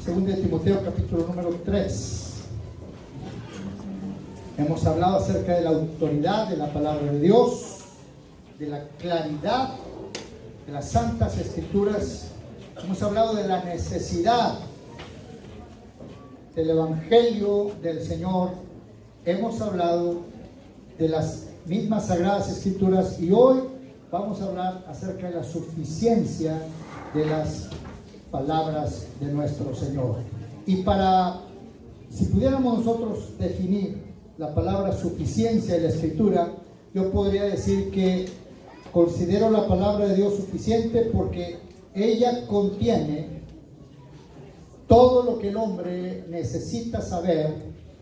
2 de Timoteo capítulo número 3. Hemos hablado acerca de la autoridad de la palabra de Dios, de la claridad de las santas escrituras. Hemos hablado de la necesidad del evangelio del Señor. Hemos hablado de las mismas sagradas escrituras y hoy vamos a hablar acerca de la suficiencia de las palabras de nuestro Señor. Y si pudiéramos nosotros definir la palabra suficiencia de la escritura, yo podría decir que considero la palabra de Dios suficiente porque ella contiene todo lo que el hombre necesita saber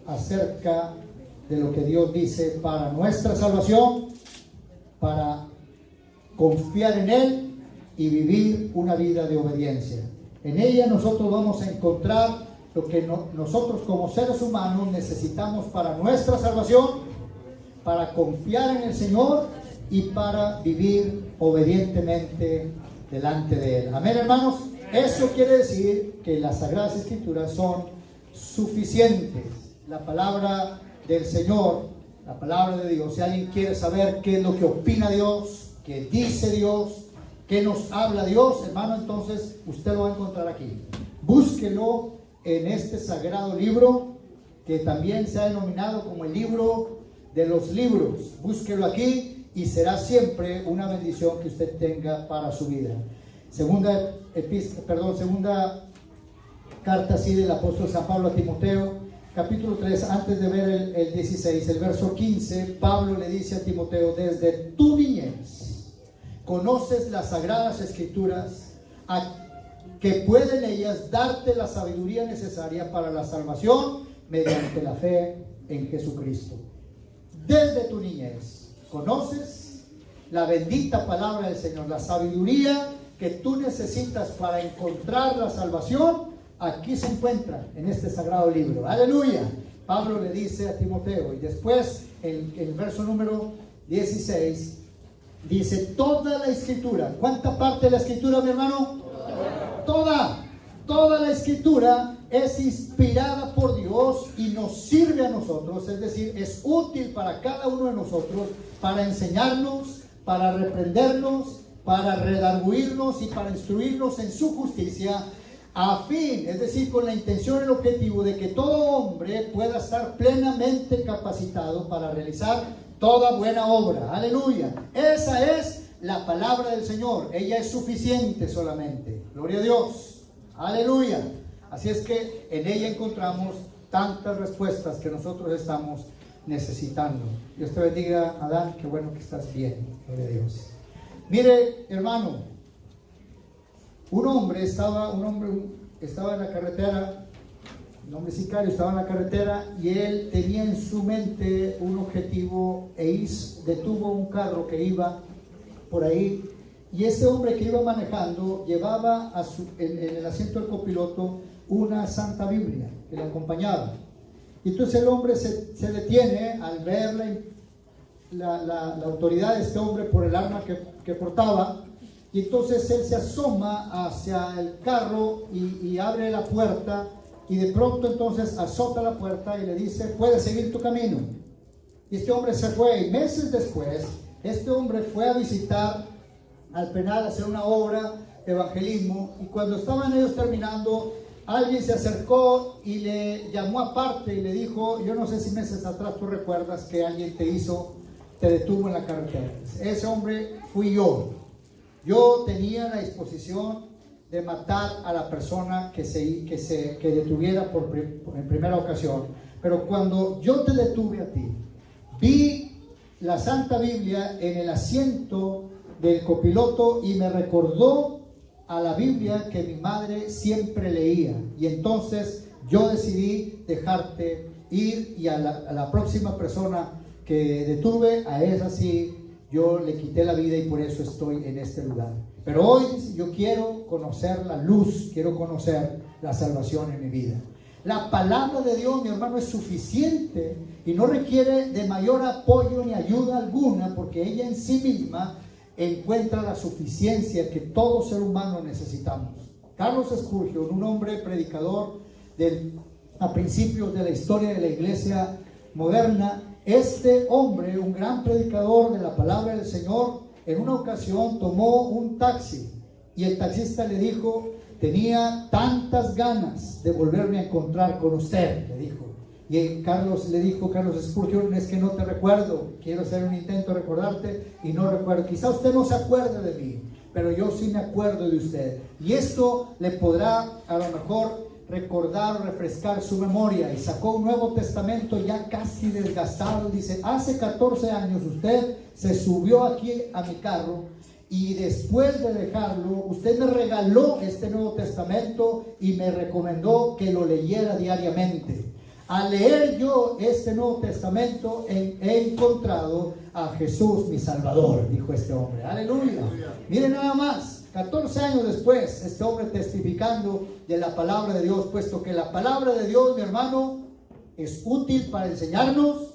acerca de lo que Dios dice para nuestra salvación, para confiar en Él y vivir una vida de obediencia. En ella nosotros vamos a encontrar lo que nosotros como seres humanos necesitamos para nuestra salvación, para confiar en el Señor y para vivir obedientemente delante de Él. Amén, hermanos. Eso quiere decir que las Sagradas Escrituras son suficientes. La palabra del Señor, la palabra de Dios. Si alguien quiere saber qué es lo que opina Dios, qué dice Dios, qué nos habla Dios, hermano, entonces usted lo va a encontrar aquí. Búsquelo en este sagrado libro que también se ha denominado como el libro de los libros. Búsquelo aquí y será siempre una bendición que usted tenga para su vida. Segunda carta así del apóstol San Pablo a Timoteo, capítulo 3, antes de ver el 16, el verso 15, Pablo le dice a Timoteo: desde tu niñez conoces las sagradas escrituras, que pueden ellas darte la sabiduría necesaria para la salvación mediante la fe en Jesucristo. Desde tu niñez conoces la bendita palabra del Señor, la sabiduría que tú necesitas para encontrar la salvación. Aquí se encuentra en este sagrado libro. Aleluya. Pablo le dice a Timoteo, y después el verso número 16 dice: toda la escritura. ¿Cuánta parte de la escritura, mi hermano? Toda la escritura es inspirada por Dios y nos sirve a nosotros, es decir, es útil para cada uno de nosotros, para enseñarnos, para reprendernos, para redarguirnos y para instruirnos en su justicia, a fin, es decir, con la intención y el objetivo de que todo hombre pueda estar plenamente capacitado para realizar toda buena obra. Aleluya. Esa es la palabra del Señor. Ella es suficiente solamente. Gloria a Dios. Aleluya. Así es que en ella encontramos tantas respuestas que nosotros estamos necesitando. Dios te bendiga, Adán. Qué bueno que estás bien. Gloria a Dios. Mire, hermano, un hombre estaba en la carretera, un hombre sicario estaba en la carretera y él tenía en su mente un objetivo detuvo un carro que iba por ahí, y ese hombre que iba manejando llevaba en el asiento del copiloto una Santa Biblia que le acompañaba. Y entonces el hombre se detiene al ver la autoridad de este hombre por el arma que portaba, y entonces él se asoma hacia el carro y abre la puerta, y de pronto entonces azota la puerta y le dice: puedes seguir tu camino. Y este hombre se fue, y meses después este hombre fue a visitar al penal, a hacer una obra de evangelismo, y cuando estaban ellos terminando, alguien se acercó y le llamó aparte y le dijo: yo no sé si meses atrás tú recuerdas que alguien te detuvo en la carretera. Ese hombre fui yo. Yo tenía la disposición de matar a la persona que detuviera en primera ocasión, pero cuando yo te detuve a ti, vi la Santa Biblia en el asiento del copiloto y me recordó a la Biblia que mi madre siempre leía, y entonces yo decidí dejarte ir, y a la próxima persona que detuve, a esa sí yo le quité la vida, y por eso estoy en este lugar. Pero hoy yo quiero conocer la luz, quiero conocer la salvación en mi vida. La palabra de Dios, mi hermano, es suficiente y no requiere de mayor apoyo ni ayuda alguna, porque ella en sí misma encuentra la suficiencia que todo ser humano necesitamos. Carlos Spurgeon, un hombre predicador a principios de la historia de la iglesia moderna, este hombre, un gran predicador de la palabra del Señor, en una ocasión tomó un taxi y el taxista le dijo: tenía tantas ganas de volverme a encontrar con usted, le dijo. Y Carlos Spurgeon: es que no te recuerdo, quiero hacer un intento de recordarte y no recuerdo. Quizá usted no se acuerde de mí, pero yo sí me acuerdo de usted. Y esto le podrá a lo mejor recordar o refrescar su memoria. Y sacó un Nuevo Testamento ya casi desgastado. Dice: hace 14 años usted se subió aquí a mi carro y después de dejarlo, usted me regaló este Nuevo Testamento y me recomendó que lo leyera diariamente. Al leer yo este Nuevo Testamento he encontrado a Jesús mi Salvador, dijo este hombre. Aleluya. Miren nada más, 14 años después, este hombre testificando de la palabra de Dios, puesto que la palabra de Dios, mi hermano, es útil para enseñarnos,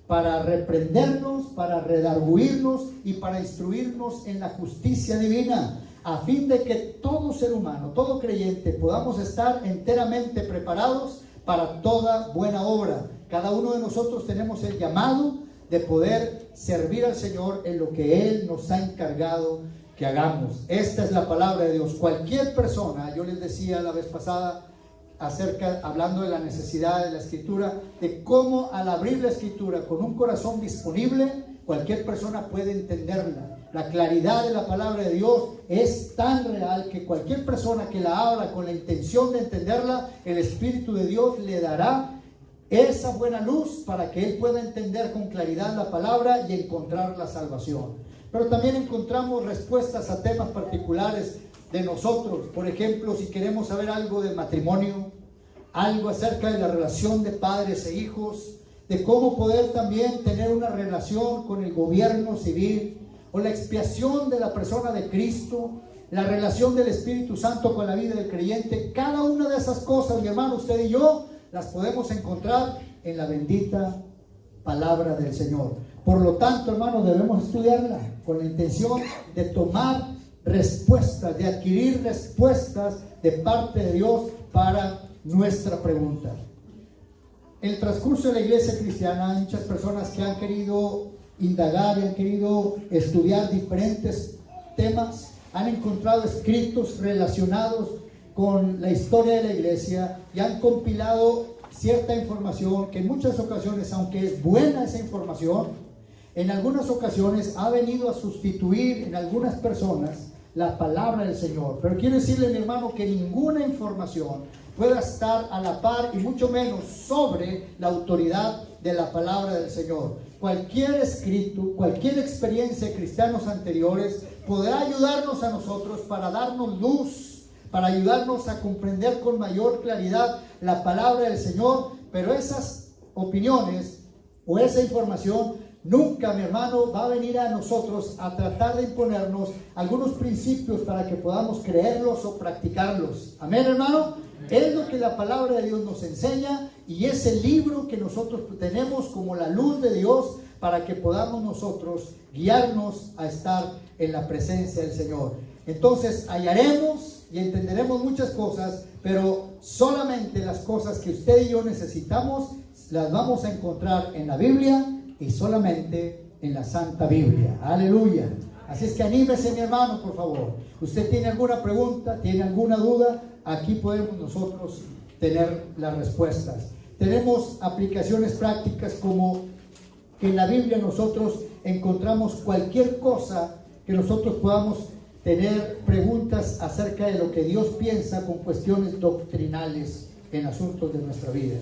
para reprendernos, para redarguirnos y para instruirnos en la justicia divina, a fin de que todo ser humano, todo creyente, podamos estar enteramente preparados para toda buena obra. Cada uno de nosotros tenemos el llamado de poder servir al Señor en lo que Él nos ha encargado que hagamos. Esta es la palabra de Dios. Cualquier persona, yo les decía la vez pasada, hablando de la necesidad de la Escritura, de cómo al abrir la Escritura con un corazón disponible, cualquier persona puede entenderla. La claridad de la palabra de Dios es tan real que cualquier persona que la abra con la intención de entenderla, el Espíritu de Dios le dará esa buena luz para que él pueda entender con claridad la palabra y encontrar la salvación. Pero también encontramos respuestas a temas particulares de nosotros. Por ejemplo, si queremos saber algo del matrimonio, algo acerca de la relación de padres e hijos, de cómo poder también tener una relación con el gobierno civil, o la expiación de la persona de Cristo, la relación del Espíritu Santo con la vida del creyente, cada una de esas cosas, mi hermano, usted y yo, las podemos encontrar en la bendita palabra del Señor. Por lo tanto, hermano, debemos estudiarla con la intención de tomar respuestas, de adquirir respuestas de parte de Dios para nuestra pregunta. En el transcurso de la iglesia cristiana hay muchas personas que han querido indagar y han querido estudiar diferentes temas, han encontrado escritos relacionados con la historia de la iglesia y han compilado cierta información que en muchas ocasiones, aunque es buena esa información, en algunas ocasiones ha venido a sustituir en algunas personas la palabra del Señor. Pero quiero decirle, mi hermano, que ninguna información pueda estar a la par y mucho menos sobre la autoridad de la palabra del Señor. Cualquier escrito, cualquier experiencia de cristianos anteriores podrá ayudarnos a nosotros para darnos luz, para ayudarnos a comprender con mayor claridad la palabra del Señor, pero esas opiniones o esa información nunca, mi hermano, va a venir a nosotros a tratar de imponernos algunos principios para que podamos creerlos o practicarlos. Amén, hermano. Es lo que la palabra de Dios nos enseña y es el libro que nosotros tenemos como la luz de Dios para que podamos nosotros guiarnos a estar en la presencia del Señor. Entonces hallaremos y entenderemos muchas cosas, pero solamente las cosas que usted y yo necesitamos las vamos a encontrar en la Biblia y solamente en la Santa Biblia. Aleluya. Así es que anímese, mi hermano, por favor. ¿Usted tiene alguna pregunta? ¿Tiene alguna duda? Aquí podemos nosotros tener las respuestas. Tenemos aplicaciones prácticas como que en la Biblia nosotros encontramos cualquier cosa que nosotros podamos tener preguntas acerca de lo que Dios piensa con cuestiones doctrinales en asuntos de nuestra vida.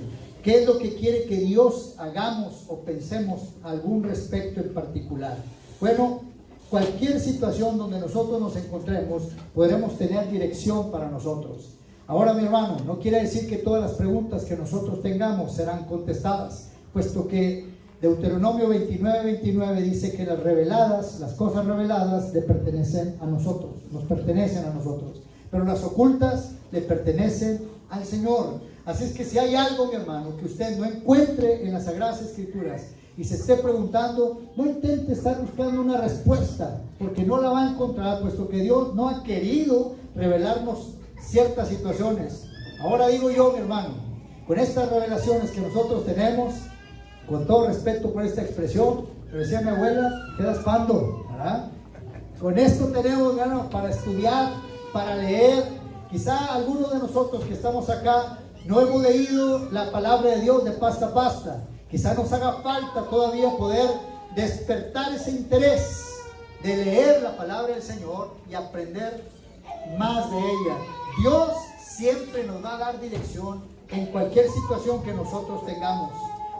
¿Qué es lo que quiere que Dios hagamos o pensemos algún respecto en particular? Bueno, cualquier situación donde nosotros nos encontremos, podremos tener dirección para nosotros. Ahora, mi hermano, no quiere decir que todas las preguntas que nosotros tengamos serán contestadas, puesto que Deuteronomio 29:29 dice que las cosas reveladas le pertenecen a nosotros, nos pertenecen a nosotros, pero las ocultas le pertenecen al Señor. Así es que si hay algo, mi hermano, que usted no encuentre en las Sagradas Escrituras y se esté preguntando, no intente estar buscando una respuesta, porque no la va a encontrar, puesto que Dios no ha querido revelarnos ciertas situaciones. Ahora digo yo, mi hermano, con estas revelaciones que nosotros tenemos, con todo respeto por esta expresión, pero decía mi abuela, quedas pando, ¿verdad? Con esto tenemos ganas para estudiar, para leer. Quizá algunos de nosotros que estamos acá no hemos leído la palabra de Dios de pasta a pasta. Quizá nos haga falta todavía poder despertar ese interés de leer la palabra del Señor y aprender más de ella. Dios siempre nos va a dar dirección en cualquier situación que nosotros tengamos,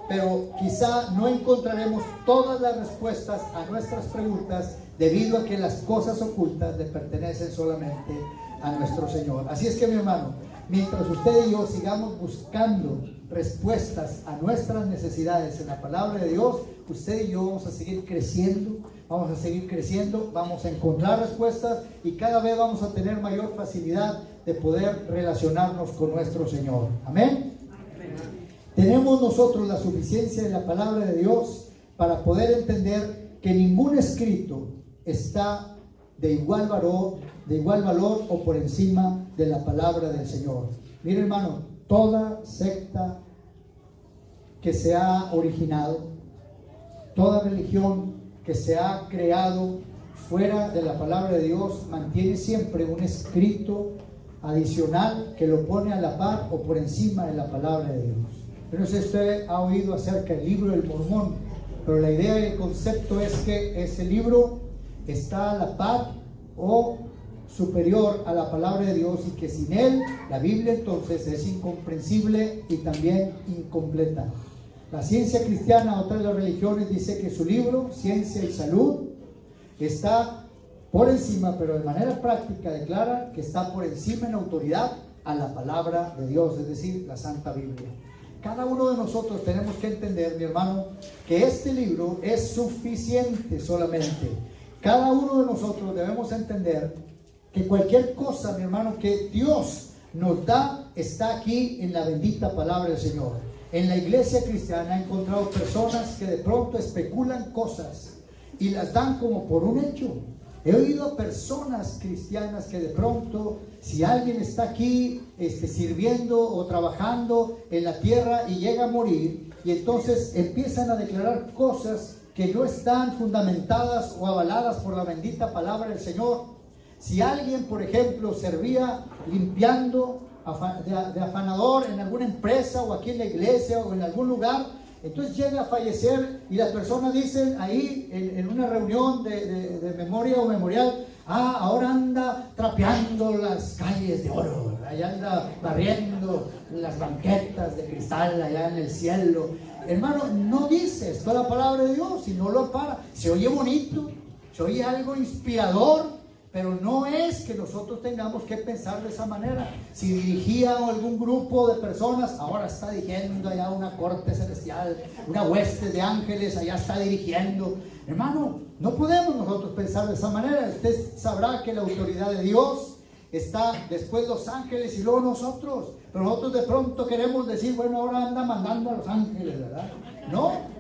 pero quizá no encontraremos todas las respuestas a nuestras preguntas debido a que las cosas ocultas le pertenecen solamente a nuestro Señor. Así es que, mi hermano, mientras usted y yo sigamos buscando respuestas a nuestras necesidades en la palabra de Dios, usted y yo vamos a seguir creciendo, vamos a encontrar respuestas y cada vez vamos a tener mayor facilidad de poder relacionarnos con nuestro Señor. Amén. Tenemos nosotros la suficiencia de la palabra de Dios para poder entender que ningún escrito está de igual valor o por encima de la palabra del Señor. Mire, hermano, toda secta que se ha originado, toda religión que se ha creado fuera de la palabra de Dios, mantiene siempre un escrito adicional que lo pone a la par o por encima de la palabra de Dios. Yo no sé si usted ha oído acerca del libro del Mormón, pero la idea y el concepto es que ese libro está a la par o superior a la palabra de Dios, y que sin él la Biblia entonces es incomprensible y también incompleta. La ciencia cristiana, otra de las religiones, dice que su libro, Ciencia y Salud, está por encima, pero de manera práctica declara que está por encima en autoridad a la palabra de Dios, es decir, la Santa Biblia. Cada uno de nosotros tenemos que entender, mi hermano, que este libro es suficiente solamente. Cada uno de nosotros debemos entender que cualquier cosa, mi hermano, que Dios nos da, está aquí en la bendita palabra del Señor. En la iglesia cristiana he encontrado personas que de pronto especulan cosas y las dan como por un hecho. He oído a personas cristianas que de pronto, si alguien está aquí sirviendo o trabajando en la tierra y llega a morir, y entonces empiezan a declarar cosas que no están fundamentadas o avaladas por la bendita palabra del Señor. Si alguien, por ejemplo, servía limpiando de afanador en alguna empresa o aquí en la iglesia o en algún lugar, entonces llega a fallecer y las personas dicen ahí en una reunión de memoria o memorial, ahora anda trapeando las calles de oro, allá anda barriendo las banquetas de cristal allá en el cielo. Hermano, no dice esto la palabra de Dios, y no lo para. Se oye bonito, se oye algo inspirador, pero no es que nosotros tengamos que pensar de esa manera. Si dirigía a algún grupo de personas, ahora está dirigiendo allá una corte celestial, una hueste de ángeles, allá está dirigiendo. Hermano, no podemos nosotros pensar de esa manera. Usted sabrá que la autoridad de Dios está después los ángeles y luego nosotros. Pero nosotros de pronto queremos decir, bueno, ahora anda mandando a los ángeles, ¿verdad? No.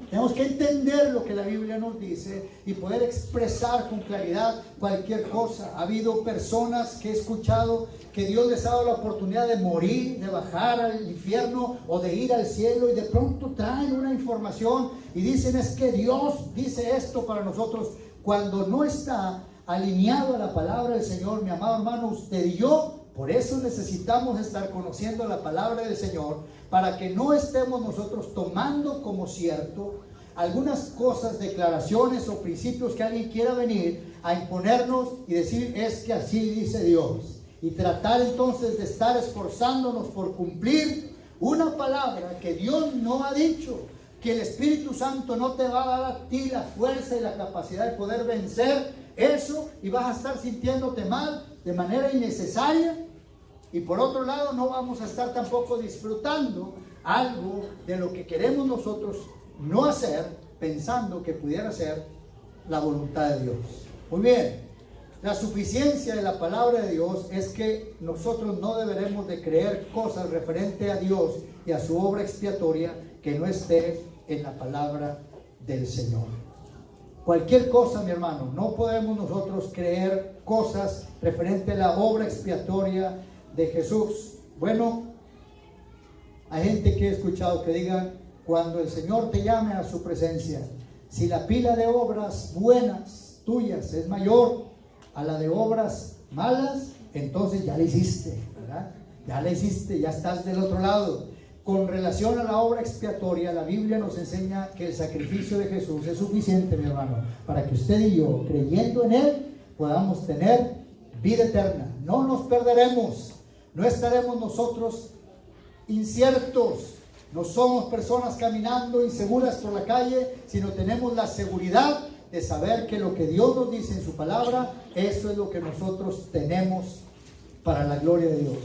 Tenemos que entender lo que la Biblia nos dice y poder expresar con claridad cualquier cosa. Ha habido personas que he escuchado que Dios les ha dado la oportunidad de morir, de bajar al infierno o de ir al cielo, y de pronto traen una información y dicen, es que Dios dice esto para nosotros, cuando no está alineado a la palabra del Señor. Mi amado hermano, usted y yo, por eso necesitamos estar conociendo la palabra del Señor, para que no estemos nosotros tomando como cierto algunas cosas, declaraciones o principios que alguien quiera venir a imponernos y decir, es que así dice Dios, y tratar entonces de estar esforzándonos por cumplir una palabra que Dios no ha dicho, que el Espíritu Santo no te va a dar a ti la fuerza y la capacidad de poder vencer eso, y vas a estar sintiéndote mal de manera innecesaria. Y por otro lado, no vamos a estar tampoco disfrutando algo de lo que queremos nosotros no hacer, pensando que pudiera ser la voluntad de Dios. Muy bien, la suficiencia de la palabra de Dios es que nosotros no deberemos de creer cosas referente a Dios y a su obra expiatoria que no esté en la palabra del Señor. Cualquier cosa, mi hermano, no podemos nosotros creer cosas referente a la obra expiatoria de Jesús. Bueno, hay gente que he escuchado que digan, cuando el Señor te llame a su presencia, si la pila de obras buenas tuyas es mayor a la de obras malas, entonces ya la hiciste, ¿verdad? Ya la hiciste, ya estás del otro lado. Con relación a la obra expiatoria, la Biblia nos enseña que el sacrificio de Jesús es suficiente, mi hermano, para que usted y yo, creyendo en Él, podamos tener vida eterna. No nos perderemos, no estaremos nosotros inciertos, no somos personas caminando inseguras por la calle, sino tenemos la seguridad de saber que lo que Dios nos dice en su palabra, eso es lo que nosotros tenemos para la gloria de Dios.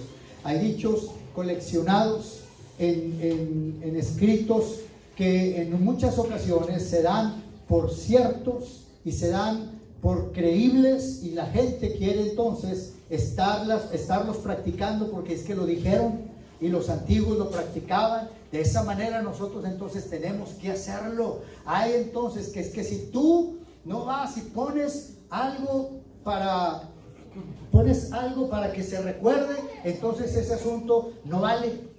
Hay dichos coleccionados en escritos que en muchas ocasiones se dan por ciertos y se dan por creíbles, y la gente quiere entonces estarlos practicando porque es que lo dijeron y los antiguos lo practicaban. De esa manera nosotros entonces tenemos que hacerlo. Hay entonces que es que si tú no vas y pones algo para que se recuerde, entonces ese asunto no vale.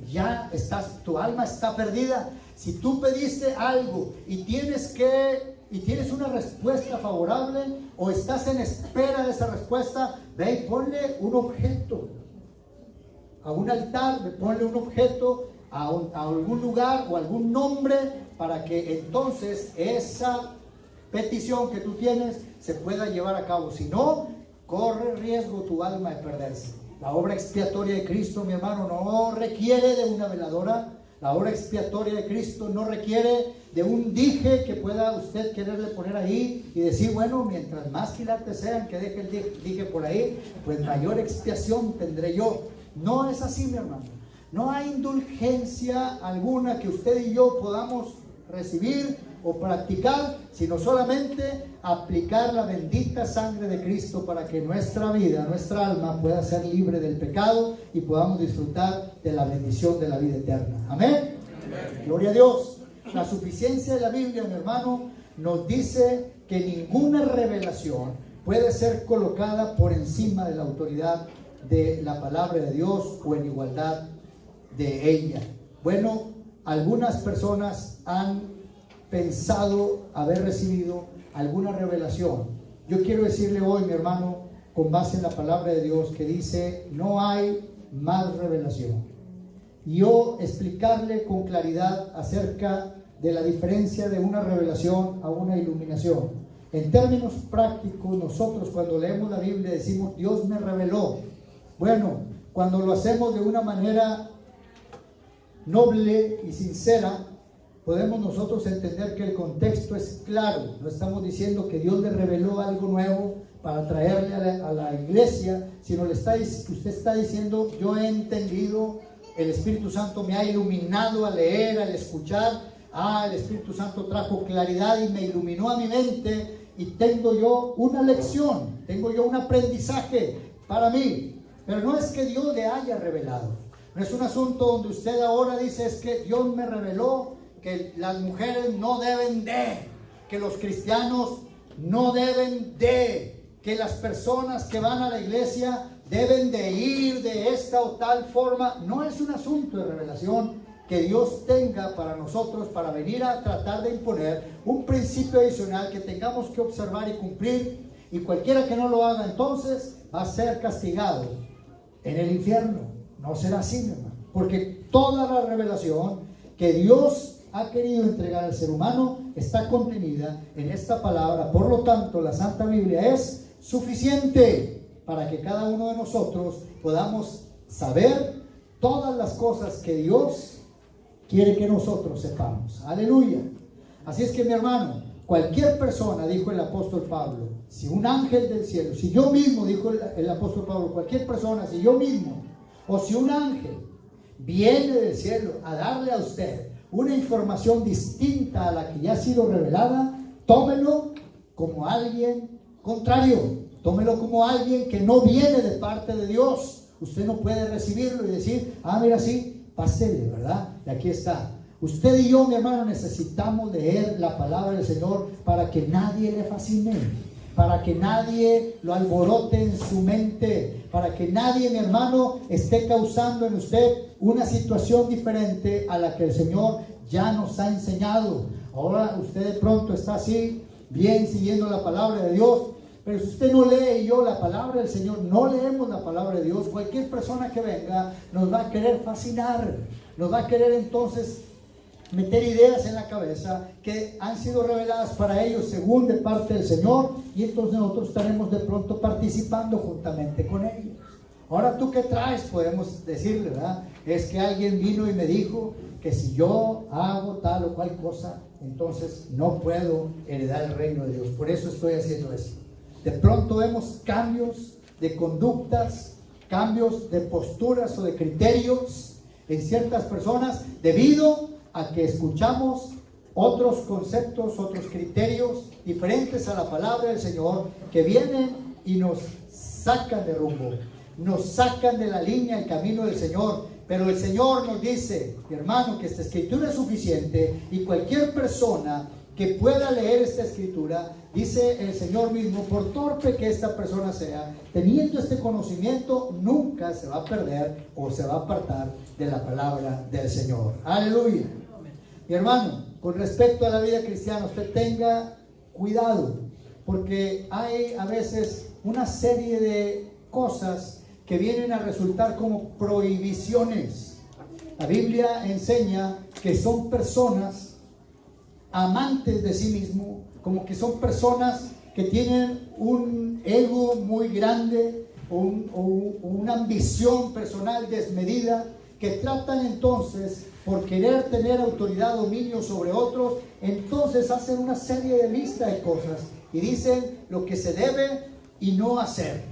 Ya estás, tu alma está perdida. Si tú pediste algo y tienes una respuesta favorable, o estás en espera de esa respuesta, ve y ponle un objeto a un altar, ponle un objeto a algún lugar o algún nombre, para que entonces esa petición que tú tienes se pueda llevar a cabo. Si no, corre riesgo tu alma de perderse. La obra expiatoria de Cristo, mi hermano, no requiere de una veladora. La obra expiatoria de Cristo no requiere de un dije que pueda usted quererle poner ahí y decir, bueno, mientras más quilates sean, que deje el dije por ahí, pues mayor expiación tendré yo. No es así, mi hermano. No hay indulgencia alguna que usted y yo podamos recibir o practicar, sino solamente aplicar la bendita sangre de Cristo para que nuestra vida, nuestra alma pueda ser libre del pecado y podamos disfrutar de la bendición de la vida eterna. Amén. Amén. Gloria a Dios. La suficiencia de la Biblia, mi hermano, nos dice que ninguna revelación puede ser colocada por encima de la autoridad de la palabra de Dios o en igualdad de ella. Bueno, algunas personas han pensado haber recibido alguna revelación. Yo quiero decirle hoy, mi hermano, con base en la palabra de Dios, que dice, no hay más revelación. Yo explicarle con claridad acerca de la diferencia de una revelación a una iluminación. En términos prácticos, nosotros cuando leemos la Biblia decimos, Dios me reveló. Bueno, cuando lo hacemos de una manera noble y sincera, podemos nosotros entender que el contexto es claro. No estamos diciendo que Dios le reveló algo nuevo para traerle a la iglesia, sino usted está diciendo, yo he entendido, el Espíritu Santo me ha iluminado al leer, al escuchar. El Espíritu Santo trajo claridad y me iluminó a mi mente, y tengo yo una lección, tengo yo un aprendizaje para mí. Pero no es que Dios le haya revelado. No es un asunto donde usted ahora dice, es que Dios me reveló que las mujeres no deben de, que los cristianos no deben de, que las personas que van a la iglesia deben de ir de esta o tal forma. No es un asunto de revelación que Dios tenga para nosotros, para venir a tratar de imponer un principio adicional que tengamos que observar y cumplir, y cualquiera que no lo haga entonces va a ser castigado en el infierno. No será así, mi hermano, porque toda la revelación que Dios ha querido entregar al ser humano está contenida en esta palabra. Por lo tanto, la Santa Biblia es suficiente para que cada uno de nosotros podamos saber todas las cosas que Dios quiere que nosotros sepamos. Aleluya. Así es que, mi hermano, cualquier persona, dijo el apóstol Pablo, si un ángel del cielo, si yo mismo, dijo el apóstol Pablo, cualquier persona, si yo mismo, o si un ángel viene del cielo a darle a usted una información distinta a la que ya ha sido revelada, tómelo como alguien contrario, tómelo como alguien que no viene de parte de Dios. Usted no puede recibirlo y decir, mira, sí, pásele, ¿verdad? Y aquí está. Usted y yo, mi hermano, necesitamos leer la palabra del Señor para que nadie le fascine, para que nadie lo alborote en su mente, para que nadie, mi hermano, esté causando en usted una situación diferente a la que el Señor ya nos ha enseñado. Ahora usted de pronto está así, bien siguiendo la palabra de Dios, pero si usted no lee y yo la palabra del Señor, no leemos la palabra de Dios, cualquier persona que venga nos va a querer fascinar, nos va a querer entonces meter ideas en la cabeza que han sido reveladas para ellos según de parte del Señor, y entonces nosotros estaremos de pronto participando juntamente con ellos. Ahora, ¿tú qué traes? Podemos decirle, ¿verdad? Es que alguien vino y me dijo que si yo hago tal o cual cosa, entonces no puedo heredar el reino de Dios. Por eso estoy haciendo esto. De pronto vemos cambios de conductas, cambios de posturas o de criterios en ciertas personas debido a que escuchamos otros conceptos, otros criterios diferentes a la palabra del Señor, que vienen y nos sacan de rumbo, nos sacan de la línea, el camino del Señor. Pero el Señor nos dice, mi hermano, que esta escritura es suficiente, y cualquier persona que pueda leer esta escritura, dice el Señor mismo, por torpe que esta persona sea, teniendo este conocimiento, nunca se va a perder o se va a apartar de la palabra del Señor. Aleluya. Mi hermano, con respecto a la vida cristiana, usted tenga cuidado, porque hay a veces una serie de cosas que vienen a resultar como prohibiciones. La Biblia enseña que son personas amantes de sí mismo, como que son personas que tienen un ego muy grande o una ambición personal desmedida, que tratan entonces, por querer tener autoridad, dominio sobre otros, entonces hacen una serie de listas de cosas y dicen lo que se debe y no hacer.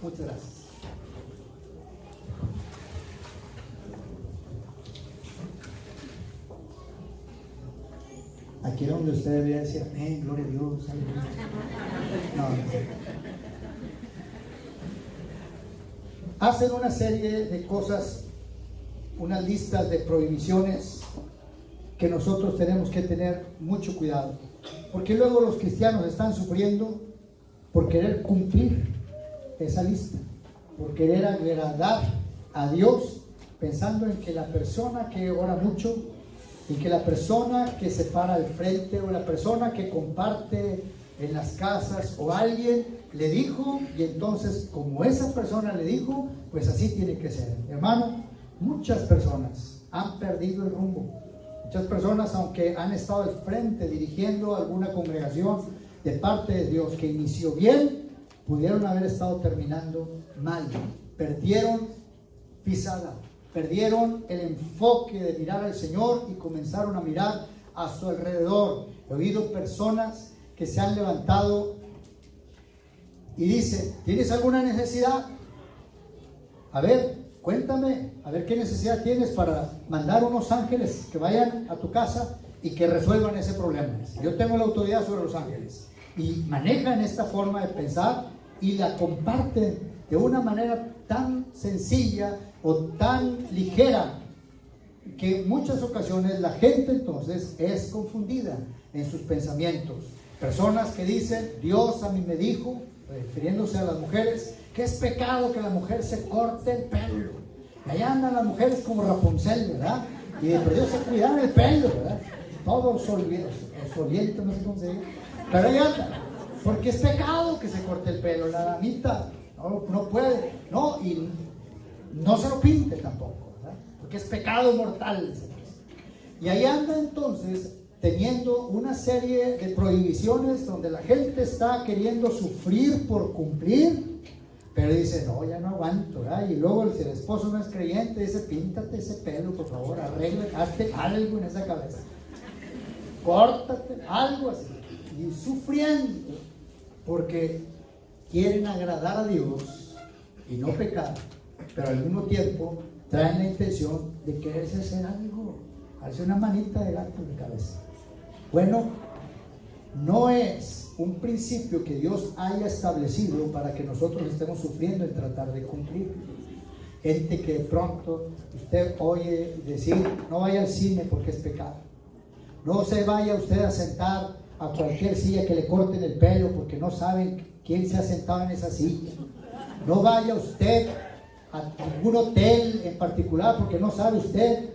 Muchas gracias. Aquí es donde usted debería decir, amén, gloria a Dios, aleluya. No. Hacen una serie de cosas, unas listas de prohibiciones que nosotros tenemos que tener mucho cuidado, porque luego los cristianos están sufriendo por querer cumplir esa lista, por querer agradar a Dios, pensando en que la persona que ora mucho, y que la persona que se para al frente, o la persona que comparte en las casas, o alguien le dijo, y entonces como esa persona le dijo, pues así tiene que ser. Hermano, muchas personas han perdido el rumbo. Muchas personas, aunque han estado al frente dirigiendo alguna congregación de parte de Dios que inició bien, pudieron haber estado terminando mal. Perdieron pisada, perdieron el enfoque de mirar al Señor y comenzaron a mirar a su alrededor. He oído personas que se han levantado y dicen, ¿tienes alguna necesidad? A ver, cuéntame, a ver qué necesidad tienes para mandar unos ángeles que vayan a tu casa y que resuelvan ese problema. Yo tengo la autoridad sobre los ángeles. Y manejan esta forma de pensar y la comparten de una manera tan sencilla o tan ligera que en muchas ocasiones la gente entonces es confundida en sus pensamientos. Personas que dicen, Dios a mí me dijo, refiriéndose a las mujeres, que es pecado que la mujer se corte el pelo. Allá andan las mujeres como Rapunzel, ¿verdad? Y de Dios se cuidan el pelo, ¿verdad? Todo soliento, no sé cómo se dice. Pero allá andan, porque es pecado que se corte el pelo. La damita no puede, no, y no se lo pinte tampoco, ¿verdad? Porque es pecado mortal. Y ahí anda entonces teniendo una serie de prohibiciones donde la gente está queriendo sufrir por cumplir, pero dice, no, ya no aguanto, ¿verdad? Y luego si el esposo no es creyente, dice, píntate ese pelo, por favor, arregla, hazte algo en esa cabeza, córtate, algo así, y sufriendo, porque quieren agradar a Dios y no pecar, pero al mismo tiempo traen la intención de quererse hacer algo, hacer una manita de gato en la cabeza. Bueno, no es un principio que Dios haya establecido para que nosotros estemos sufriendo en tratar de cumplir. Gente que de pronto usted oye decir, no vaya al cine porque es pecado. No se vaya usted a sentar a cualquier silla que le corten el pelo porque no saben quién se ha sentado en esa silla. No vaya usted a ningún hotel en particular porque no sabe usted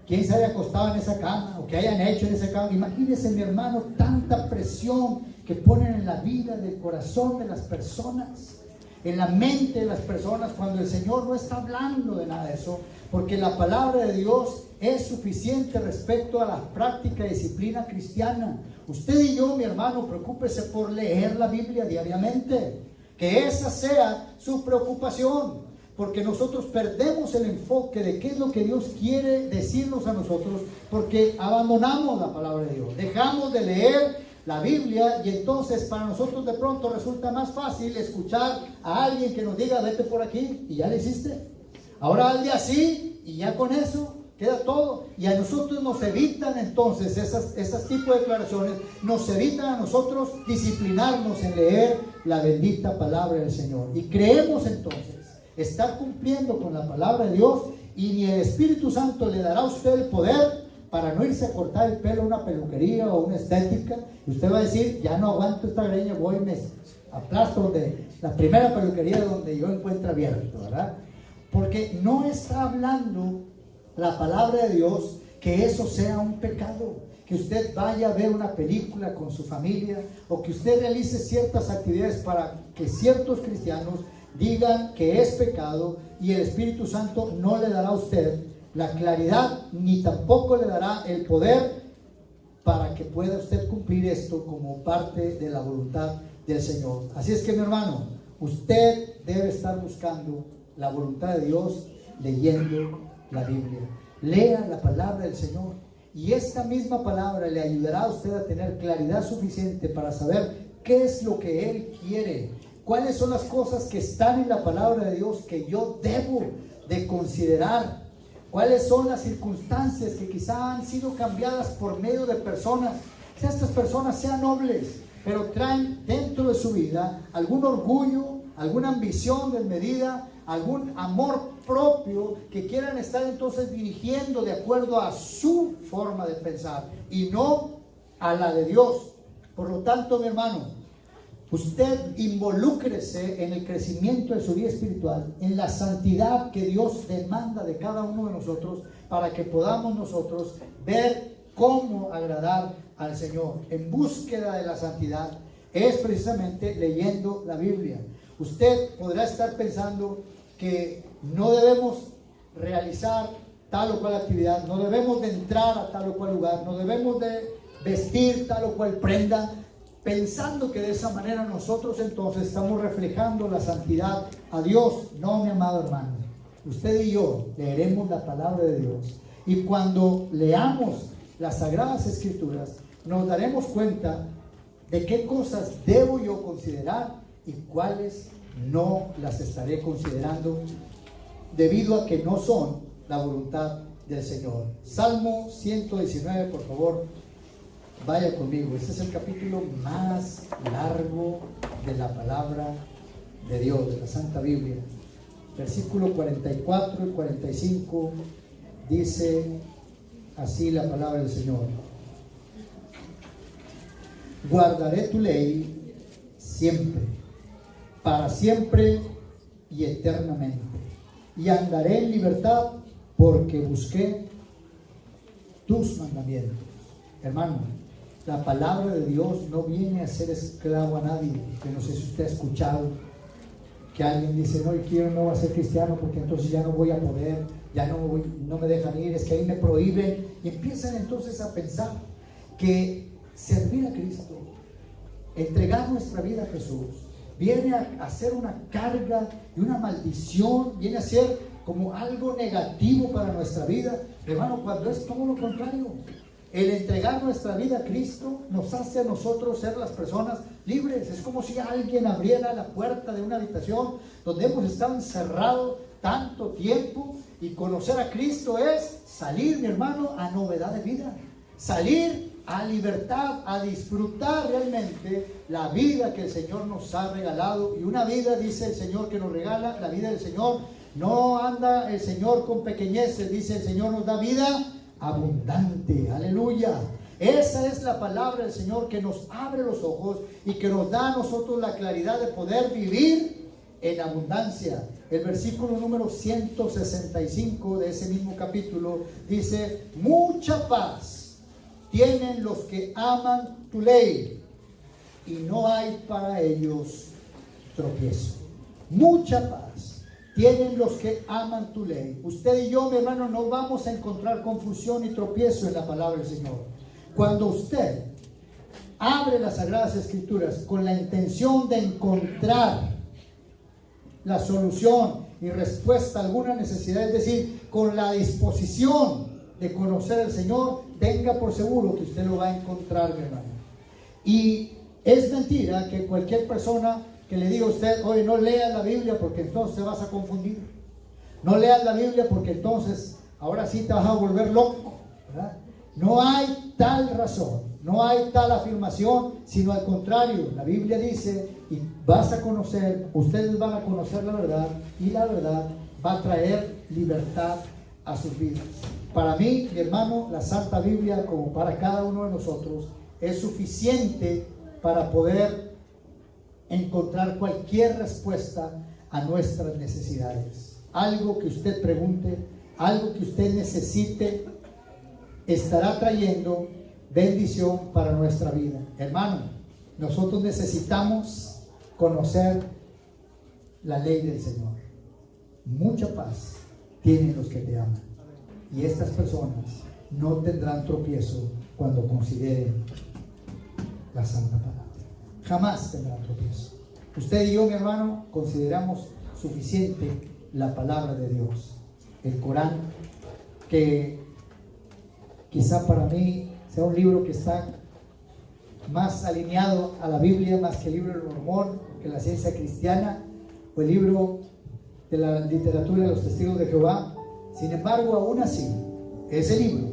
quién se haya acostado en esa cama o qué hayan hecho en esa cama. Imagínese, mi hermano, tanta presión que ponen en la vida, del corazón de las personas, en la mente de las personas, cuando el Señor no está hablando de nada de eso, porque la palabra de Dios es suficiente respecto a la práctica y disciplina cristiana. Usted y yo, mi hermano, preocúpese por leer la Biblia diariamente, que esa sea su preocupación, porque nosotros perdemos el enfoque de qué es lo que Dios quiere decirnos a nosotros, porque abandonamos la palabra de Dios, dejamos de leer la Biblia, y entonces para nosotros de pronto resulta más fácil escuchar a alguien que nos diga vete por aquí y ya lo hiciste, ahora hazle así y ya con eso queda todo. Y a nosotros nos evitan entonces esas tipos de declaraciones, nos evitan a nosotros disciplinarnos en leer la bendita palabra del Señor, y creemos entonces estar cumpliendo con la palabra de Dios, y ni el Espíritu Santo le dará a usted el poder para no irse a cortar el pelo a una peluquería o una estética. Y usted va a decir, ya no aguanto esta greña, voy y me aplasto donde la primera peluquería donde yo encuentre abierto, ¿verdad? Porque no está hablando la palabra de Dios que eso sea un pecado, que usted vaya a ver una película con su familia, o que usted realice ciertas actividades para que ciertos cristianos digan que es pecado, y el Espíritu Santo no le dará a usted la claridad, ni tampoco le dará el poder para que pueda usted cumplir esto como parte de la voluntad del Señor. Así es que, mi hermano, usted debe estar buscando la voluntad de Dios leyendo la Biblia. Lea la palabra del Señor, y esta misma palabra le ayudará a usted a tener claridad suficiente para saber qué es lo que Él quiere, cuáles son las cosas que están en la palabra de Dios que yo debo de considerar, cuáles son las circunstancias que quizá han sido cambiadas por medio de personas. Que estas personas sean nobles, pero traen dentro de su vida algún orgullo, alguna ambición desmedida, algún amor propio, que quieran estar entonces dirigiendo de acuerdo a su forma de pensar y no a la de Dios. Por lo tanto, mi hermano, usted involúcrese en el crecimiento de su vida espiritual, en la santidad que Dios demanda de cada uno de nosotros, para que podamos nosotros ver cómo agradar al Señor. En búsqueda de la santidad es precisamente leyendo la Biblia. Usted podrá estar pensando que no debemos realizar tal o cual actividad, no debemos de entrar a tal o cual lugar, no debemos de vestir tal o cual prenda, pensando que de esa manera nosotros entonces estamos reflejando la santidad a Dios. No, mi amado hermano, usted y yo leeremos la palabra de Dios, y cuando leamos las Sagradas Escrituras nos daremos cuenta de qué cosas debo yo considerar y cuáles no las estaré considerando, debido a que no son la voluntad del Señor. Salmo 119, por favor, vaya conmigo. Este es el capítulo más largo de la palabra de Dios, de la Santa Biblia. Versículo 44 y 45 dice así la palabra del Señor: guardaré tu ley siempre, para siempre y eternamente, y andaré en libertad, porque busqué tus mandamientos. Hermano, la palabra de Dios no viene a ser esclavo a nadie. Que no sé si usted ha escuchado que alguien dice, no, yo no voy a ser cristiano porque entonces ya no voy a poder, ya no me dejan ir, es que ahí me prohíben. Y empiezan entonces a pensar que servir a Cristo, entregar nuestra vida a Jesús, viene a ser una carga y una maldición, viene a ser como algo negativo para nuestra vida. Hermano, cuando es todo lo contrario. El entregar nuestra vida a Cristo nos hace a nosotros ser las personas libres. Es como si alguien abriera la puerta de una habitación donde hemos estado encerrados tanto tiempo, y conocer a Cristo es salir, mi hermano, a novedad de vida, salir a libertad, a disfrutar realmente la vida que el Señor nos ha regalado. Y una vida, dice el Señor, que nos regala, la vida del Señor. No anda el Señor con pequeñeces, dice el Señor nos da vida abundante, aleluya. Esa es la palabra del Señor que nos abre los ojos y que nos da a nosotros la claridad de poder vivir en abundancia. El versículo número 165 de ese mismo capítulo dice: mucha paz tienen los que aman tu ley y no hay para ellos tropiezo. Mucha paz tienen los que aman tu ley. Usted y yo, mi hermano, no vamos a encontrar confusión y tropiezo en la palabra del Señor. Cuando usted abre las Sagradas Escrituras con la intención de encontrar la solución y respuesta a alguna necesidad, es decir, con la disposición de conocer al Señor, tenga por seguro que usted lo va a encontrar, mi hermano. Y es mentira que cualquier persona que le diga a usted: oye, no leas la Biblia porque entonces te vas a confundir. No leas la Biblia porque entonces ahora sí te vas a volver loco, ¿verdad? No hay tal razón, no hay tal afirmación, sino al contrario. La Biblia dice: y vas a conocer, ustedes van a conocer la verdad, y la verdad va a traer libertad a sus vidas. Para mí, mi hermano, la Santa Biblia, como para cada uno de nosotros, es suficiente para poder encontrar cualquier respuesta a nuestras necesidades. Algo que usted pregunte, algo que usted necesite, estará trayendo bendición para nuestra vida. Hermano, nosotros necesitamos conocer la ley del Señor. Mucha paz tienen los que te aman, y estas personas no tendrán tropiezo cuando consideren la Santa Palabra. Jamás tendrán tropiezo. Usted y yo, mi hermano, consideramos suficiente la palabra de Dios, el Corán, que quizá para mí sea un libro que está más alineado a la Biblia, más que el libro del Mormón, que la ciencia cristiana, o el libro de la literatura de los testigos de Jehová. Sin embargo, aún así, ese libro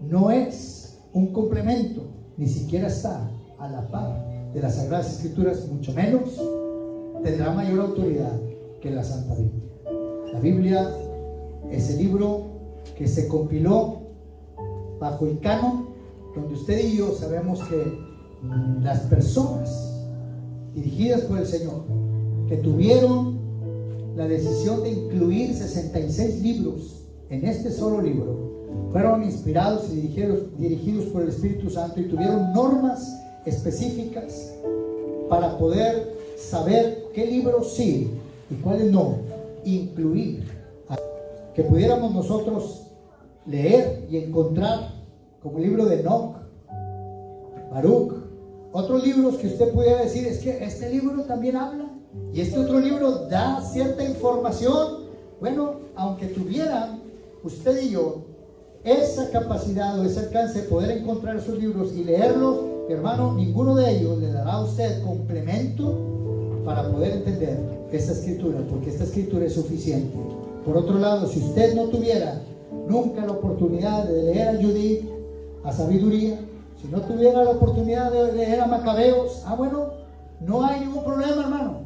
no es un complemento, ni siquiera está a la par de las Sagradas Escrituras, mucho menos tendrá mayor autoridad que la Santa Biblia. La Biblia es el libro que se compiló bajo el canon, donde usted y yo sabemos que las personas dirigidas por el Señor, que tuvieron la decisión de incluir 66 libros en este solo libro, fueron inspirados y dirigidos por el Espíritu Santo, y tuvieron normas específicas para poder saber qué libros sí y cuáles no incluir, que pudiéramos nosotros leer y encontrar, como el libro de Enoch, Baruch, otros libros que usted pudiera decir: es que este libro también habla y este otro libro da cierta información. Bueno, aunque tuvieran usted y yo esa capacidad o ese alcance de poder encontrar esos libros y leerlos, hermano, ninguno de ellos le dará a usted complemento para poder entender esta escritura, porque esta escritura es suficiente. Por otro lado, si usted no tuviera nunca la oportunidad de leer a Judith, a Sabiduría, si no tuviera la oportunidad de leer a Macabeos, bueno, no hay ningún problema, hermano,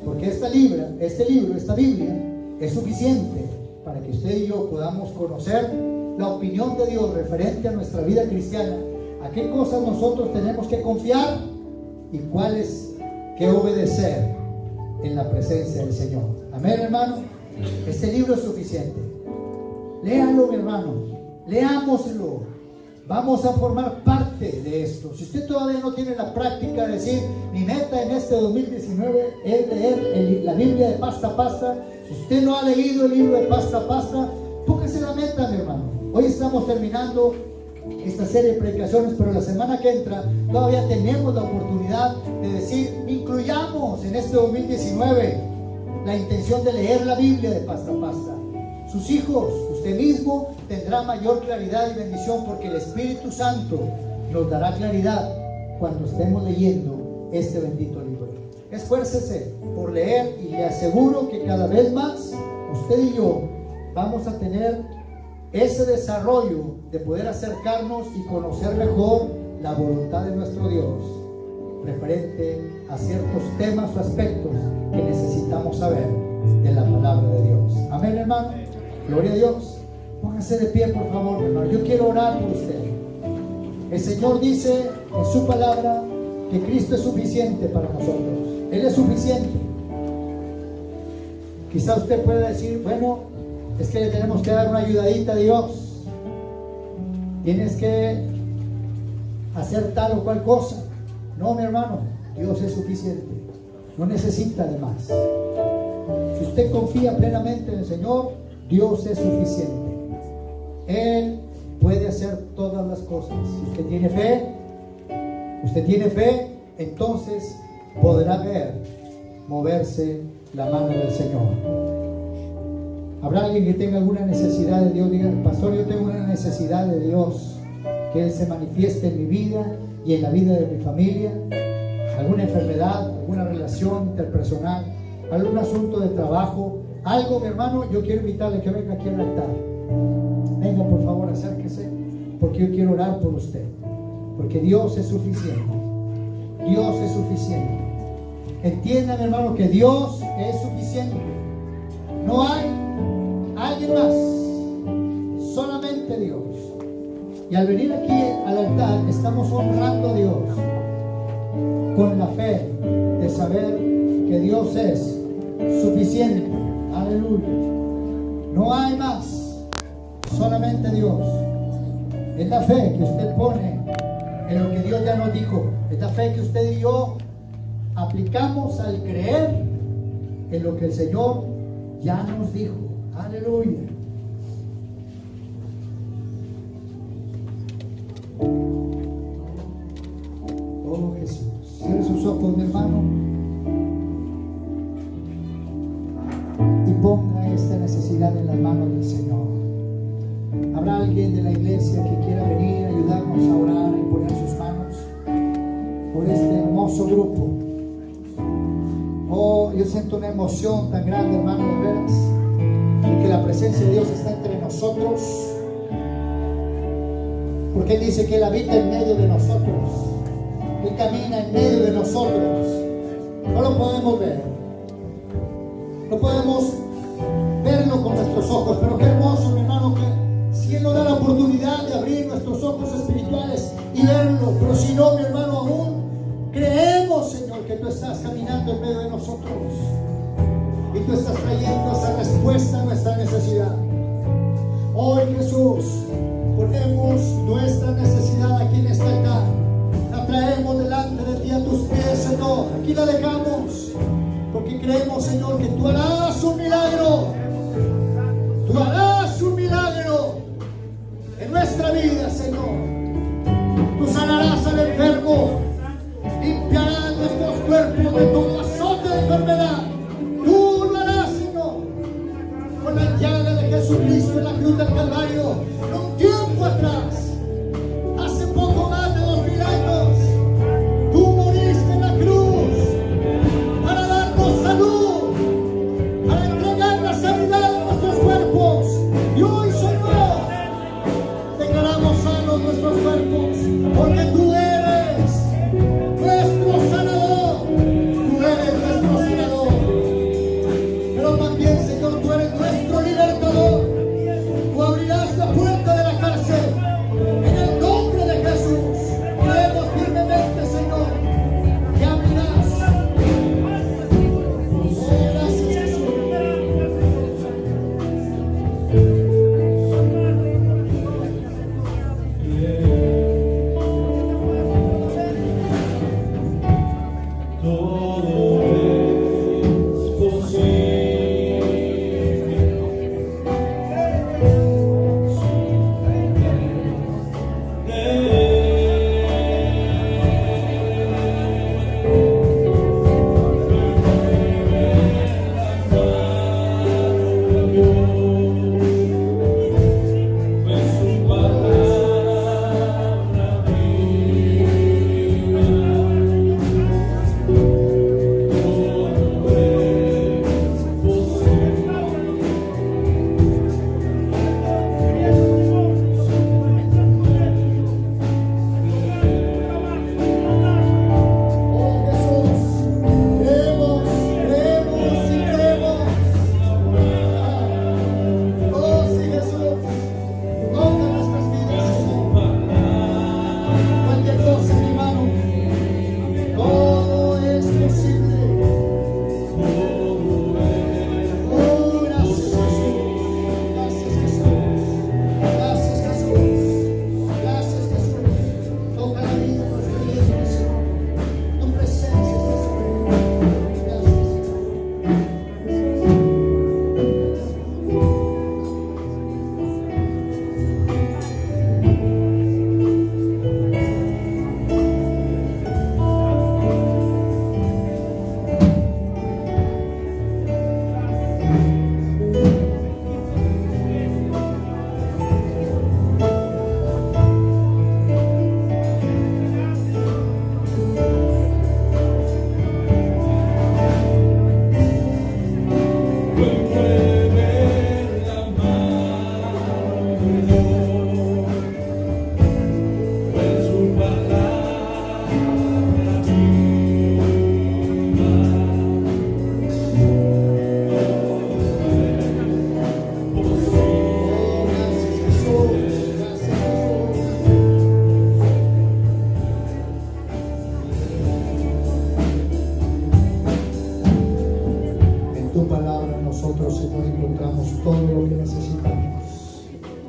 porque esta Biblia es suficiente para que usted y yo podamos conocer la opinión de Dios referente a nuestra vida cristiana, a qué cosas nosotros tenemos que confiar y cuáles que obedecer en la presencia del Señor. Amén, hermano. Este libro es suficiente. Léalo, mi hermano, leámoslo. Vamos a formar parte de esto. Si usted todavía no tiene la práctica de decir: mi meta en este 2019 es leer la Biblia de pasta a pasta, si usted no ha leído el libro de pasta a pasta, póngase la meta, mi hermano. Hoy estamos terminando esta serie de predicaciones, pero la semana que entra todavía tenemos la oportunidad de decir: incluyamos en este 2019 la intención de leer la Biblia de pasta a pasta. Sus hijos, usted mismo, tendrá mayor claridad y bendición, porque el Espíritu Santo nos dará claridad cuando estemos leyendo este bendito libro. Esfuércese por leer, y le aseguro que cada vez más usted y yo vamos a tener ese desarrollo de poder acercarnos y conocer mejor la voluntad de nuestro Dios referente a ciertos temas o aspectos que necesitamos saber de la palabra de Dios. Amén, hermano. Gloria a Dios. Póngase de pie, por favor, hermano. Yo quiero orar por usted. El Señor dice en su palabra que Cristo es suficiente para nosotros. Él es suficiente. Quizá usted pueda decir, bueno, es que le tenemos que dar una ayudadita a Dios. Tienes que hacer tal o cual cosa. No, mi hermano, Dios es suficiente. No necesita de más. Si usted confía plenamente en el Señor, Dios es suficiente. Él puede hacer todas las cosas. Si usted tiene fe, entonces podrá ver moverse la mano del Señor. ¿Habrá alguien que tenga alguna necesidad de Dios? Diga, pastor, yo tengo una necesidad de Dios, que Él se manifieste en mi vida y en la vida de mi familia. Alguna enfermedad, alguna relación interpersonal, algún asunto de trabajo, algo, mi hermano, yo quiero invitarle que venga aquí al altar. Venga, por favor, acérquese, porque yo quiero orar por usted, porque Dios es suficiente. Dios es suficiente. Entiendan, hermano, que Dios es suficiente. No hay alguien más, solamente Dios. Y al venir aquí al altar estamos honrando a Dios con la fe de saber que Dios es suficiente. Aleluya. No hay más, solamente Dios. Es la fe que usted pone en lo que Dios ya nos dijo. Es la fe que usted y yo aplicamos al creer en lo que el Señor ya nos dijo. Aleluya. Oh Jesús. Cierre sus ojos, mi hermano, y ponga esta necesidad en las manos del Señor. ¿Habrá alguien de la iglesia que quiera venir a ayudarnos a orar y poner sus manos por este hermoso grupo? Oh, yo siento una emoción tan grande, hermano, de veras, de que la presencia de Dios está entre nosotros, porque Él dice que Él habita en medio de nosotros. Él camina en medio de nosotros. No lo podemos ver, no podemos verlo con nuestros ojos, pero qué hermoso, mi hermano, que si Él nos da la oportunidad de abrir nuestros ojos espirituales y verlo. Pero si no, mi hermano, aún creemos, Señor, que tú estás caminando en medio de nosotros y tú estás trayendo esa respuesta a nuestra necesidad. Hoy, Jesús, ponemos nuestra necesidad aquí en este altar. La traemos delante de ti a tus pies, Señor. Aquí la dejamos porque creemos, Señor, que tú harás un milagro. Tú harás un milagro en nuestra vida, Señor. Tú sanarás al enfermo, limpiarás nuestros cuerpos de todo azote de enfermedad. Tú lo harás, Señor, con la llaga de Jesucristo en la cruz del Calvario. Un tiempo atrás, hace poco más de 2000 años, tú moriste en la cruz para darnos salud, para entregar la sanidad de nuestros cuerpos. Y hoy, Señor, declaramos sanos nuestros cuerpos, porque tú eres nuestro sanador. Tú eres nuestro sanador. Pero también, Señor, tú eres nuestro libertador. Tú abrirás la puerta de la cárcel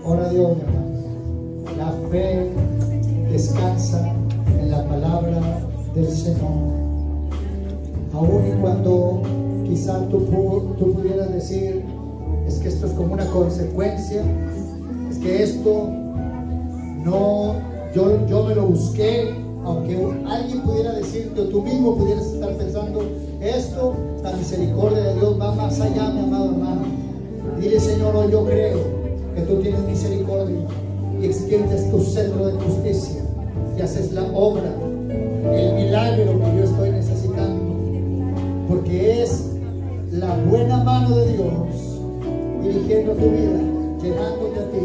Ora a Dios, mi hermano. La fe descansa en la palabra del Señor. Aún y cuando quizá tú pudieras decir, es que esto es como una consecuencia, es que esto no, yo me lo busqué, aunque alguien pudiera decirte o tú mismo pudieras estar pensando, esto, la misericordia de Dios va más allá, mi amado hermano. Dile, Señor, hoy yo creo que tú tienes misericordia y extiendes tu cetro de justicia y haces la obra, el milagro que yo estoy necesitando, porque es la buena mano de Dios dirigiendo tu vida, llenándote a ti.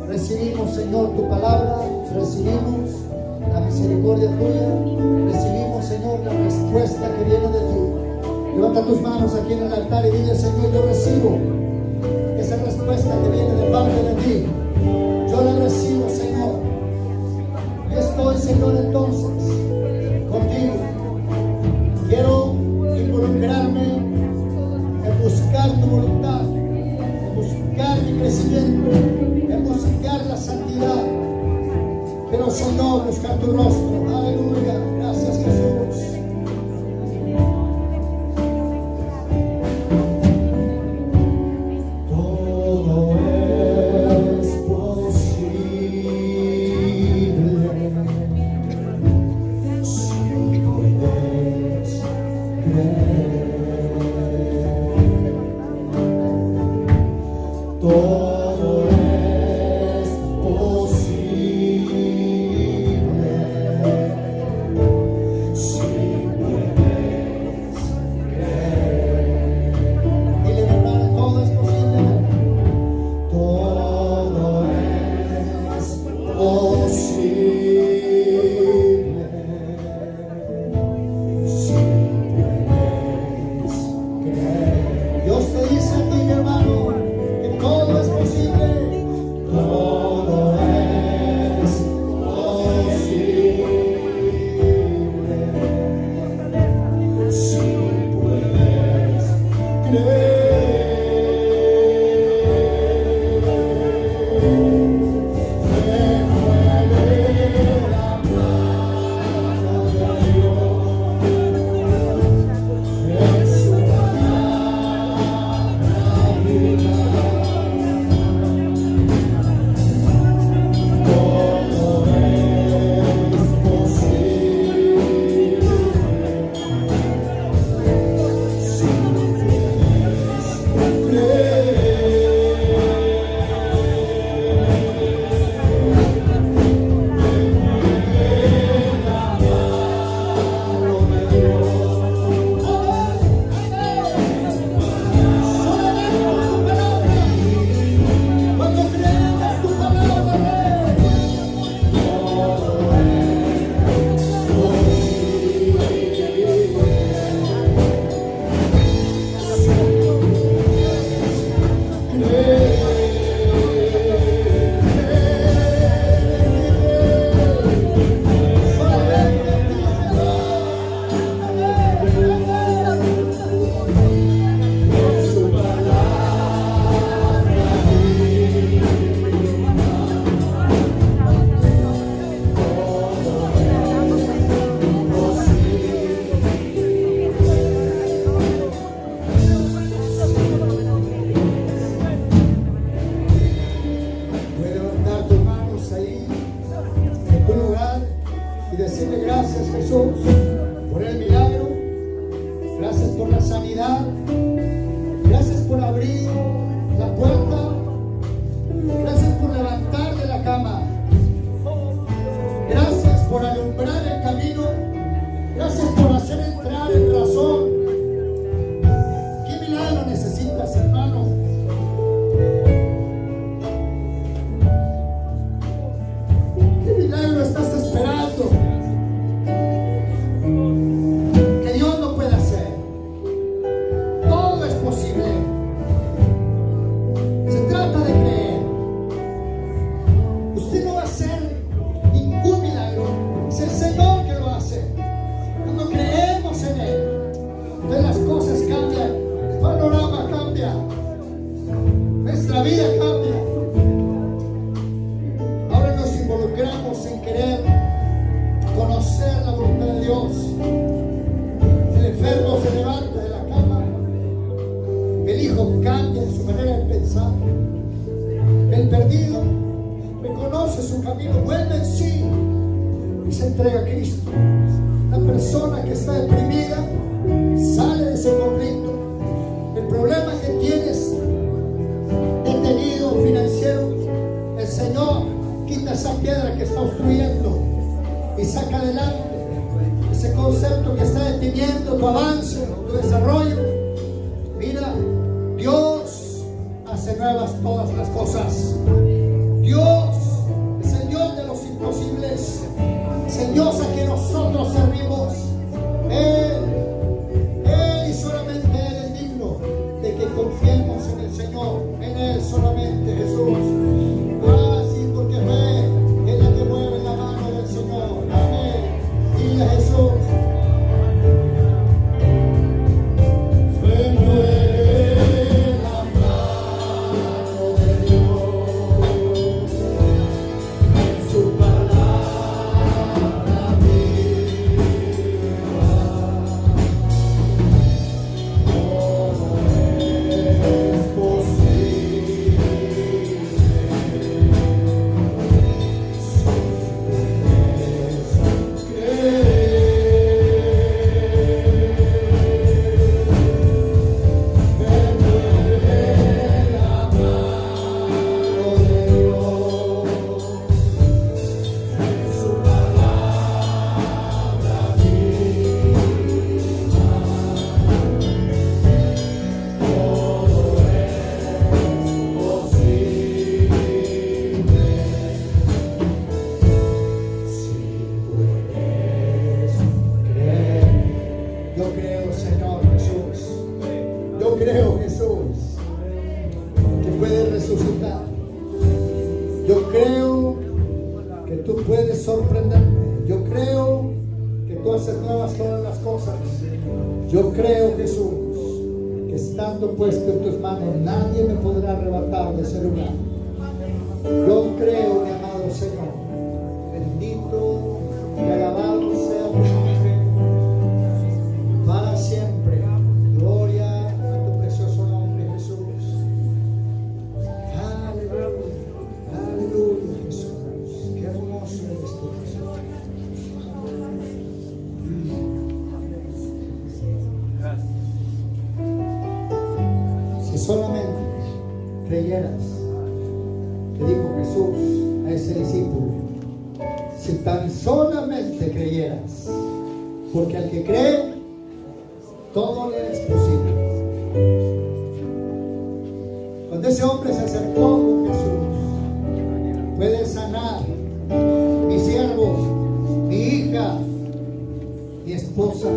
Recibimos, Señor, tu palabra, recibimos la misericordia tuya, recibimos, Señor, la respuesta que viene de ti. Levanta tus manos aquí en el altar y dile, Señor, yo recibo esa respuesta que viene de parte de ti. Yo la recibo, Señor. Y estoy, Señor, entonces contigo. Quiero involucrarme en buscar tu voluntad, en buscar mi crecimiento, en buscar la santidad. Quiero, Señor, buscar tu rostro. Aleluya. Gracias, Jesús. Todo camino, reconoce su camino, vuelve en sí y se entrega a Cristo. La persona que está deprimida sale de ese conflicto. El problema que tienes detenido financiero, el Señor quita esa piedra que está obstruyendo y saca adelante ese concepto que está deteniendo tu avance, tu desarrollo. Mira, Dios hace nuevas todas las cosas. Dios es el Dios de los imposibles, es el Dios a quien nosotros servimos. Él y solamente Él es digno de que confiemos en el Señor, en Él solamente, Jesús. Sí, porque fe es la que mueve la mano del Señor. Amén. Dile a Jesús. Yo creo, Jesús, que estando puesto en tus manos, nadie me podrá arrebatar de ese lugar. Yo creo, mi amado Señor, bendito y alabado sea tu nombre para siempre. Gloria a tu precioso nombre, Jesús. Aleluya, aleluya, Jesús. Qué hermoso eres tú, Jesús. Si solamente creyeras, que dijo Jesús a ese discípulo, si tan solamente creyeras, porque al que cree, todo le es posible. Cuando ese hombre se acercó con Jesús, puede sanar mi siervo, mi hija, mi esposa,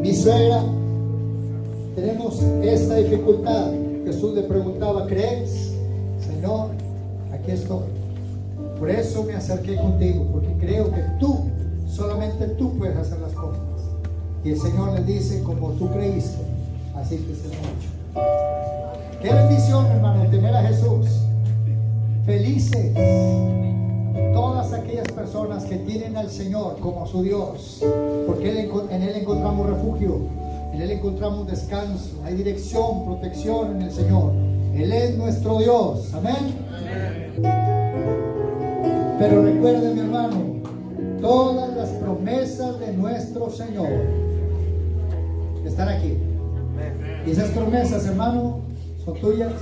mi suegra. Tenemos esta dificultad. Jesús le preguntaba, ¿crees? Señor, aquí estoy. Por eso me acerqué contigo, porque creo que tú, solamente tú puedes hacer las cosas. Y el Señor le dice, como tú creíste, así te será hecho. Qué bendición, hermano, tener a Jesús. Felices todas aquellas personas que tienen al Señor como su Dios, porque en Él encontramos refugio, en Él encontramos descanso, hay dirección, protección en el Señor. Él es nuestro Dios, amén. Pero recuerde, mi hermano, todas las promesas de nuestro Señor están aquí. Y esas promesas, hermano, son tuyas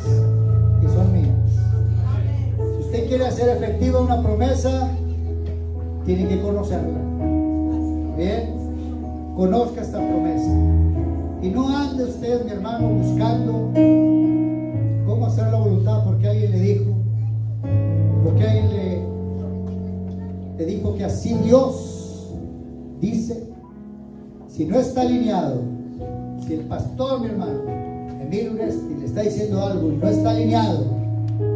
y son mías. Si usted quiere hacer efectiva una promesa, tiene que conocerla. Bien, conozca esta promesa. Y no ande usted, mi hermano, buscando cómo hacer la voluntad porque alguien le dijo, porque alguien le dijo que así Dios dice. Si no está alineado, si el pastor, mi hermano, Emilio Uresti, le está diciendo algo y no está alineado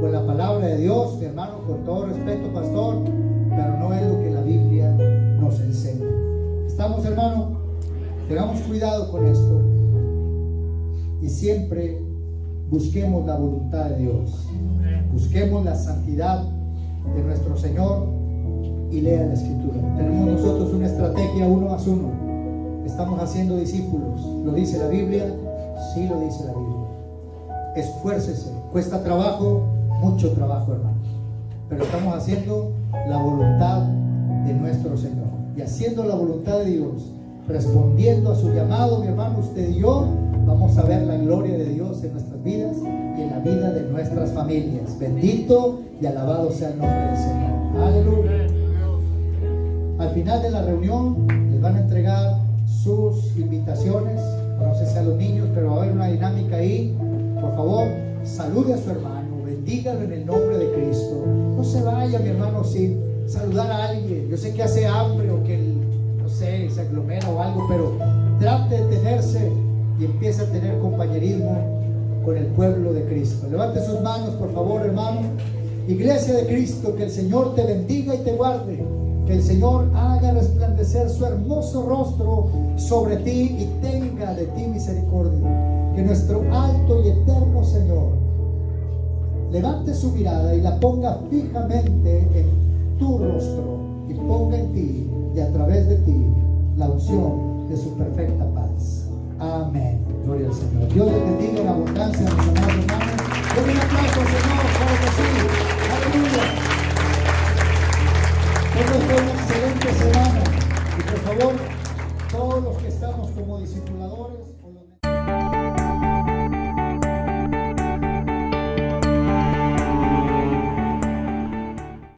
con la palabra de Dios, mi hermano, con todo respeto, pastor, pero no es lo que la Biblia nos enseña. ¿Estamos, hermano? Tengamos cuidado con esto y siempre busquemos la voluntad de Dios, busquemos la santidad de nuestro Señor y lea la Escritura. Tenemos nosotros una estrategia 1 más 1. Estamos haciendo discípulos. ¿Lo dice la Biblia? Sí, lo dice la Biblia. Esfuércese. Cuesta trabajo, mucho trabajo, hermano. pero estamos haciendo la voluntad de nuestro Señor. Y haciendo la voluntad de Dios, respondiendo a su llamado, mi hermano, usted y yo vamos a ver la gloria de Dios en nuestras vidas y en la vida de nuestras familias. Bendito y alabado sea el nombre del Señor. Aleluya. Al final de la reunión les van a entregar sus invitaciones. No sé si a los niños, pero va a haber una dinámica ahí. Por favor, salude a su hermano, bendígalo en el nombre de Cristo. No se vaya, mi hermano, sin saludar a alguien. Yo sé que hace hambre o que, no sé, se aglomera o algo, pero trate de tenerse y empiece a tener compañerismo con el pueblo de Cristo. Levante sus manos, por favor, hermano. Iglesia de Cristo, que el Señor te bendiga y te guarde. Que el Señor haga resplandecer su hermoso rostro sobre ti y tenga de ti misericordia. Que nuestro alto y eterno Señor levante su mirada y la ponga fijamente en tu rostro y ponga en ti y a través de ti la unción de su perfecta paz. Amén. Gloria al Señor. Dios les bendiga en abundancia, mis amados hermanos. Denle un aplauso al Señor, claro que sí. Aleluya. Tengan una excelente semana y por favor, todos los que estamos como discipuladores.